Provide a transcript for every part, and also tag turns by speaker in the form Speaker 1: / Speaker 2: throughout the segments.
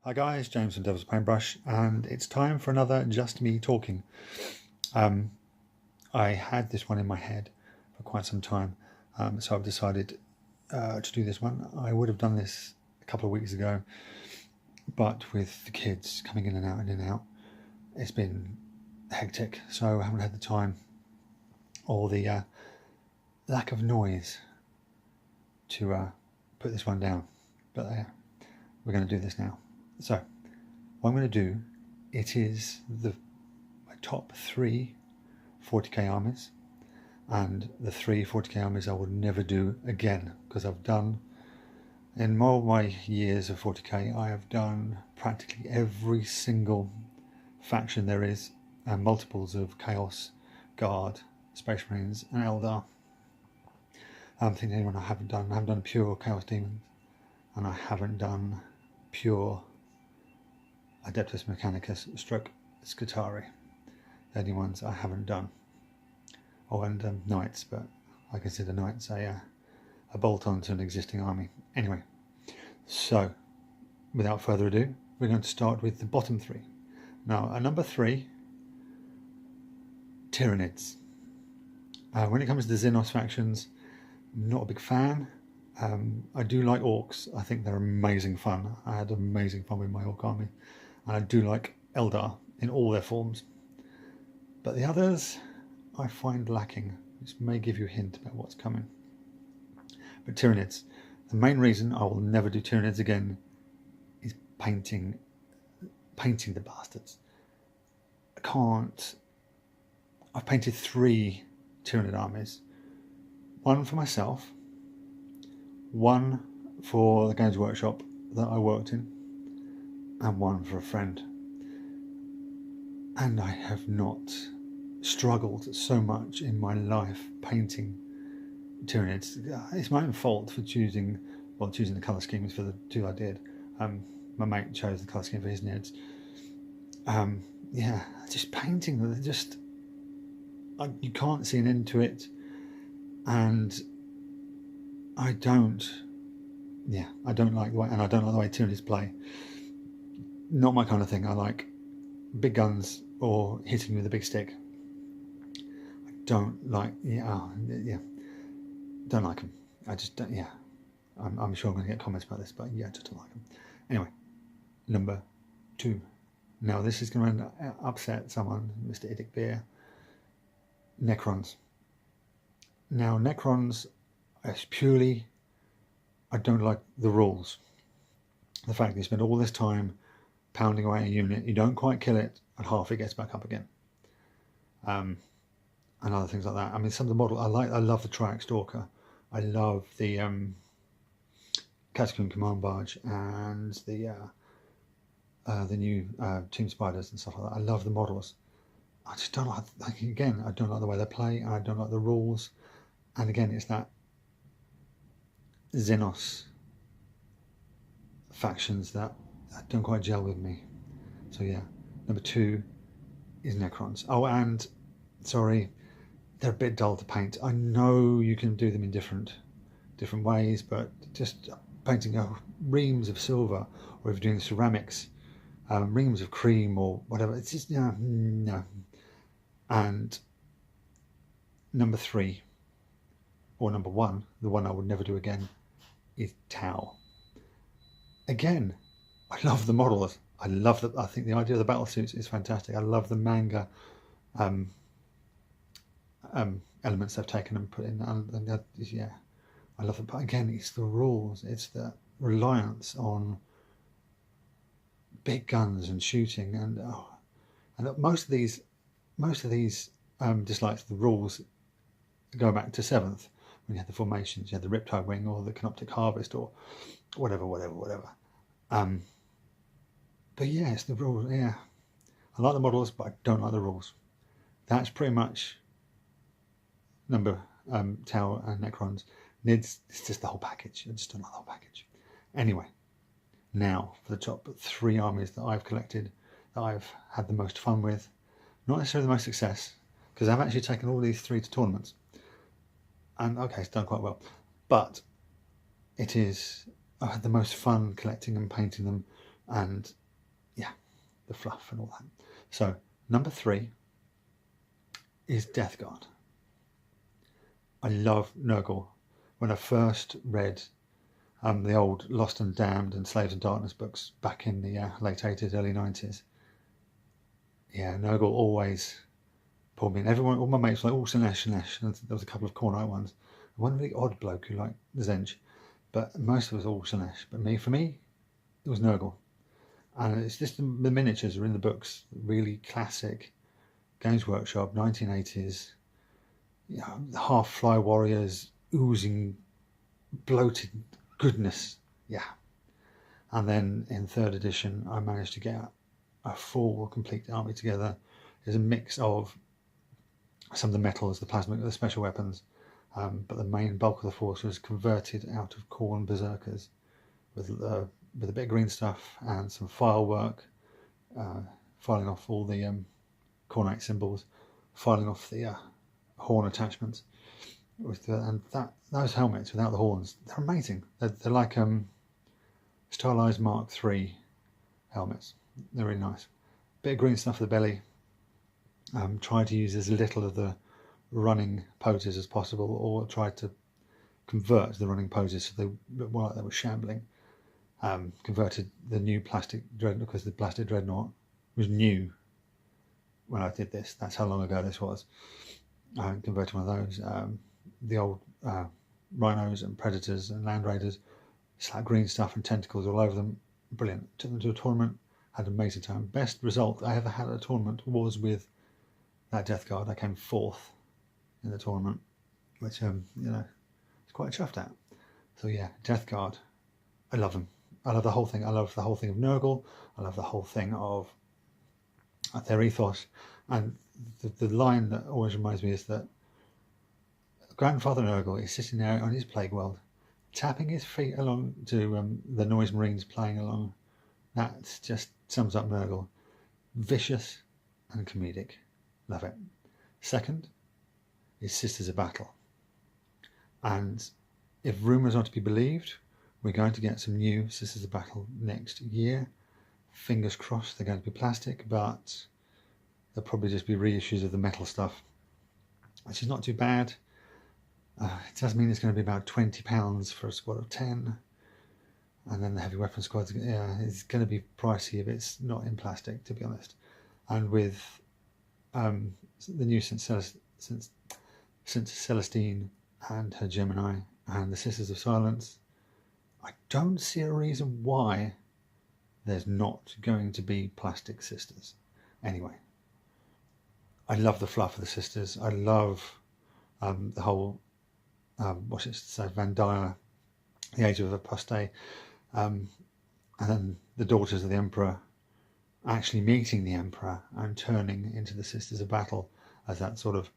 Speaker 1: Hi guys, James from Devil's Paintbrush, and it's time for another Just Me Talking. I had this one in my head for quite some time, so I've decided to do this one. I would have done this a couple of weeks ago, but with the kids coming in and out, it's been hectic, so I haven't had the time or the lack of noise to put this one down. But we're going to do this now. So, what I'm going to do, it is my top 3 40k armies, and the 3 40k armies I will never do again, because I've done, in all my years of 40k, I have done practically every single faction there is, and multiples of Chaos, Guard, Space Marines, and Eldar. I don't think anyone I haven't done pure Chaos Demons, and I haven't done pure Adeptus Mechanicus stroke Scutari. The only ones I haven't done. Oh, and Knights, but I consider Knights a bolt-on to an existing army. Anyway, so without further ado, we're going to start with the bottom 3. Now, at number 3, Tyranids. When it comes to the Xenos factions, not a big fan. I do like Orcs. I think they're amazing fun. I had amazing fun with my Orc army. And I do like Eldar in all their forms. But the others I find lacking, which may give you a hint about what's coming. But Tyranids, the main reason I will never do Tyranids again is painting the bastards. I've painted 3 Tyranid armies. One for myself, one for the Games Workshop that I worked in, and one for a friend. And I have not struggled so much in my life painting Tyranids. It's my own fault for choosing the colour schemes for the 2 I did. My mate chose the colour scheme for his Nids. Just painting them, you can't see an end to it, and I don't like the way, Tyranids play. Not my kind of thing. I like big guns or hitting with a big stick. I don't like, don't like them. I just don't, I'm sure I'm going to get comments about this, but I just don't like them. Anyway, number 2. Now this is going to upset someone, Mr. Idic Beer. Necrons. Now Necrons, I don't like the rules. The fact that you spend all this time pounding away a unit, you don't quite kill it, and half it gets back up again. And other things like that. I mean, some of the model I love the Triax Stalker. I love the Catacomb Command Barge and the new Team Spiders and stuff like that. I love the models. I just don't like I don't like the way they play, and I don't like the rules. And again, it's that Xenos factions that don't quite gel with me. So yeah, number 2 is Necrons. Oh, and sorry, they're a bit dull to paint. I know you can do them in different ways, but just painting reams of silver, or if you're doing ceramics, reams of cream or whatever, it's just no. And number 3, or number 1, the one I would never do again, is Tau. Again, I love the models. I think the idea of the battle suits is fantastic. I love the manga elements they've taken and put in. I love it. But again, it's the rules. It's the reliance on big guns and shooting, and most of these dislikes, the rules go back to 7th, when you had the formations. You had the Riptide Wing or the Canoptic Harvest or whatever. But yeah, it's the rules. Yeah, I like the models, but I don't like the rules. That's pretty much number Tau and Necrons. Nids, it's just the whole package. I just don't like the whole package. Anyway, now for the top 3 armies that I've collected, that I've had the most fun with. Not necessarily the most success, because I've actually taken all these 3 to tournaments, and okay, it's done quite well. But I've had the most fun collecting and painting them and yeah, the fluff and all that. So number 3 is Death Guard. I love Nurgle. When I first read the old Lost and Damned and Slaves and Darkness books back in the late 80s, early 90s, yeah, Nurgle always pulled me in. Everyone, all my mates were like, oh, Sinesh, Sinesh. And there was a couple of Cornite ones. One really odd bloke who liked Zench, but most of us all Sinesh. But for me, it was Nurgle. And it's just the miniatures are in the books, really classic Games Workshop, 1980s, you know, half-fly warriors, oozing, bloated goodness, yeah. And then in 3rd edition, I managed to get a full, complete army together. There's a mix of some of the metals, the plasma, the special weapons, but the main bulk of the force was converted out of Khorne berserkers with a bit of green stuff and some file work, filing off all the Khornite symbols, filing off the horn attachments, and those helmets without the horns, they're amazing. They're like stylized Mark III helmets. They're really nice. Bit of green stuff for the belly. Try to use as little of the running poses as possible, or try to convert the running poses so they looked more like they were shambling. Converted the new plastic dreadnought, because the plastic dreadnought was new when I did this. That's how long ago this was. I converted one of those. The old rhinos and predators and land raiders, slap green stuff and tentacles all over them. Brilliant. Took them to a tournament, had an amazing time. Best result I ever had at a tournament was with that Death Guard. I came 4th in the tournament, which you know, it's quite chuffed at. So yeah, Death Guard, I love them. I love the whole thing. I love the whole thing of Nurgle. I love the whole thing of their ethos. And the line that always reminds me is that Grandfather Nurgle is sitting there on his plague world, tapping his feet along to the Noise Marines playing along. That just sums up Nurgle. Vicious and comedic. Love it. Second is Sisters of Battle. And if rumours are to be believed, we're going to get some new Sisters of Battle next year. Fingers crossed they're going to be plastic, but they'll probably just be reissues of the metal stuff, which is not too bad. It does mean it's going to be about £20 for a squad of 10. And then the heavy weapon squads, yeah, it's going to be pricey if it's not in plastic, to be honest. And with the new St. Celestine and her Gemini and the Sisters of Silence, I don't see a reason why there's not going to be plastic sisters. Anyway, I love the fluff of the sisters. I love the whole, Van Dyer, the Age of Apostate, and then the daughters of the Emperor actually meeting the Emperor and turning into the Sisters of Battle as that sort of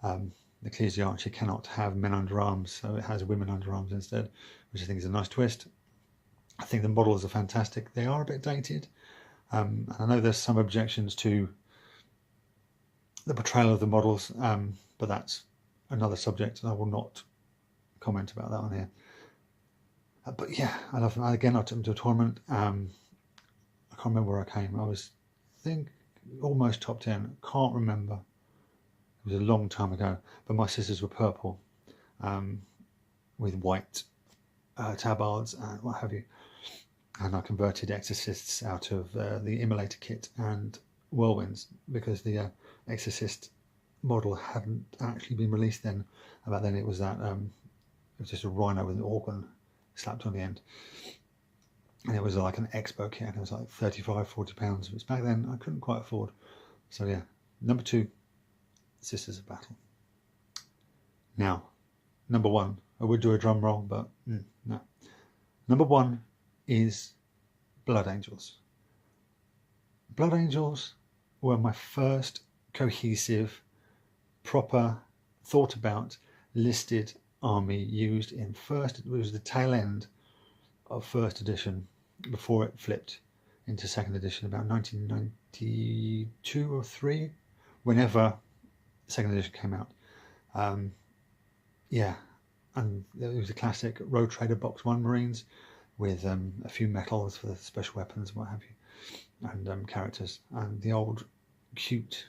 Speaker 1: the ecclesiarchy cannot have men under arms, so it has women under arms instead, which I think is a nice twist. I think the models are fantastic. They are a bit dated. I know there's some objections to the portrayal of the models, but that's another subject. I will not comment about that on here. But yeah, I love them. Again, I took them to a tournament. I can't remember where I came. I was, I think, almost top 10. Can't remember. It was a long time ago. But my sisters were purple with white tabards and what have you. And I converted Exorcists out of the Immolator kit and Whirlwinds, because the Exorcist model hadn't actually been released then. About then it was that it was just a rhino with an organ slapped on the end, and it was like an expo kit, and it was like £35-40, which back then I couldn't quite afford. So yeah, number 2, Sisters of Battle. Now, number 1, I would do a drum roll, but no. Number 1 is Blood Angels. Blood Angels were my first cohesive, proper, thought about, listed army used in first. It was the tail end of first edition before it flipped into second edition about 1992 or 3, whenever second edition came out. Yeah, and it was a classic Road Trader Box 1 Marines. with a few metals for the special weapons, what have you, and characters, and the old cute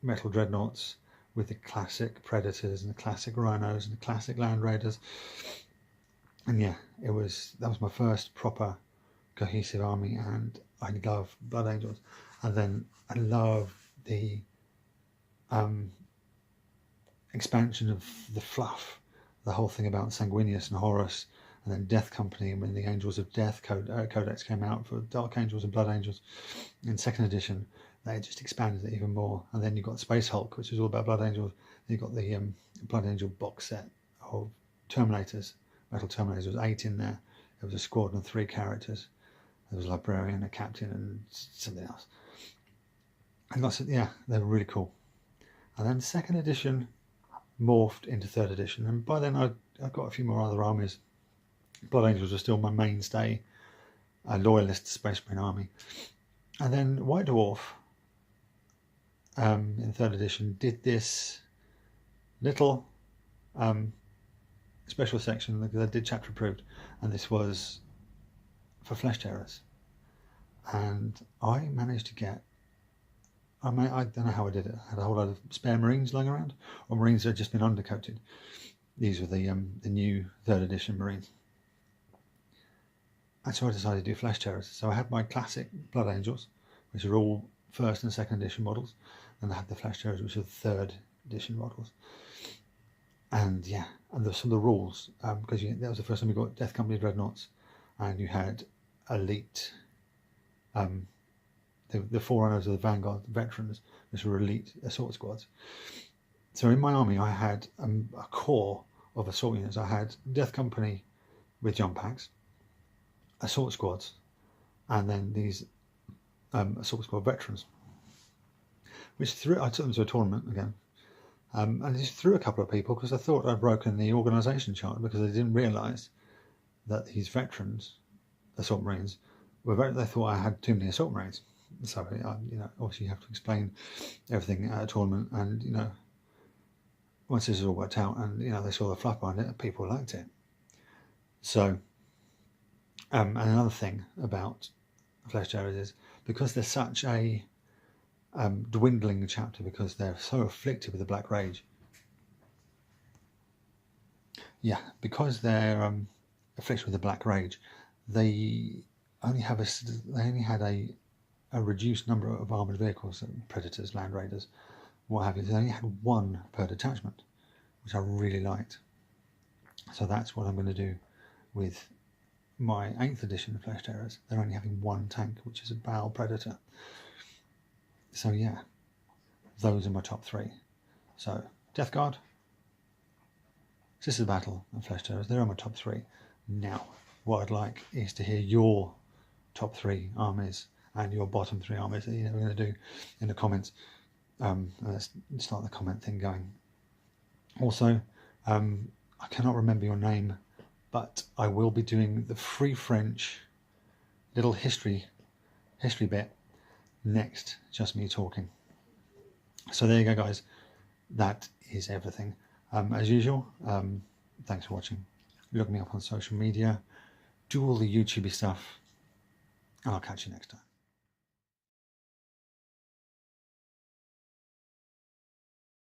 Speaker 1: metal dreadnoughts with the classic predators and the classic rhinos and the classic land raiders. And yeah, that was my first proper cohesive army, and I love Blood Angels. And then I love the expansion of the fluff, the whole thing about Sanguinius and Horus, and then Death Company, and when the Angels of Death Codex came out for Dark Angels and Blood Angels in 2nd edition, they just expanded it even more. And then you've got Space Hulk, which is all about Blood Angels. Then you've got the Blood Angel box set of Terminators, Metal Terminators. There was 8 in there. There was a squadron of 3 characters. There was a librarian, a captain, and something else. And lots of, yeah, they were really cool. And then 2nd edition morphed into 3rd edition, and by then I'd got a few more other armies. Blood Angels were still my mainstay, a loyalist Space Marine army. And then White Dwarf in 3rd edition did this little special section that they did chapter approved, and this was for Flesh Tearers. And I managed to get, I don't know how I did it. I had a whole lot of spare Marines lying around, or Marines that had just been undercoated. These were the new 3rd edition Marines. And so I decided to do Flesh Tearers. So I had my classic Blood Angels, which are all 1st and 2nd edition models, and I had the Flesh Tearers, which are 3rd edition models. And yeah, and some of the rules, because that was the first time we got Death Company Dreadnoughts, and you had elite, the Forerunners of the Vanguard, the veterans, which were elite assault squads. So in my army, I had a core of assault units. I had Death Company with jump packs, assault squads, and then these assault squad veterans, which I took them to a tournament again, and I just threw a couple of people because I thought I'd broken the organisation chart, because I didn't realise that these veterans, assault marines, they thought I had too many assault marines. So obviously you have to explain everything at a tournament, and once this is all worked out, and they saw the fluff behind it, people liked it. So and another thing about Flesh Tearers is, because they're such a dwindling chapter, because they're so afflicted with the Black Rage. Yeah, because they're afflicted with the Black Rage, they only had a reduced number of armoured vehicles, Predators, Land Raiders, what have you. They only had 1 per detachment, which I really liked. So that's what I'm going to do with my 8th edition of Flesh Tearers. They're only having 1 tank, which is a Baal Predator. So yeah, those are my top 3. So Death Guard, Sisters of Battle, and Flesh Tearers, they're on my top 3. Now, what I'd like is to hear your top 3 armies and your bottom 3 armies that we're going to do in the comments. Let's start the comment thing going. Also, I cannot remember your name, but I will be doing the Free French little history bit next, just me talking. So there you go, guys. That is everything. As usual, thanks for watching. Look me up on social media, do all the YouTubey stuff, and I'll catch you next time.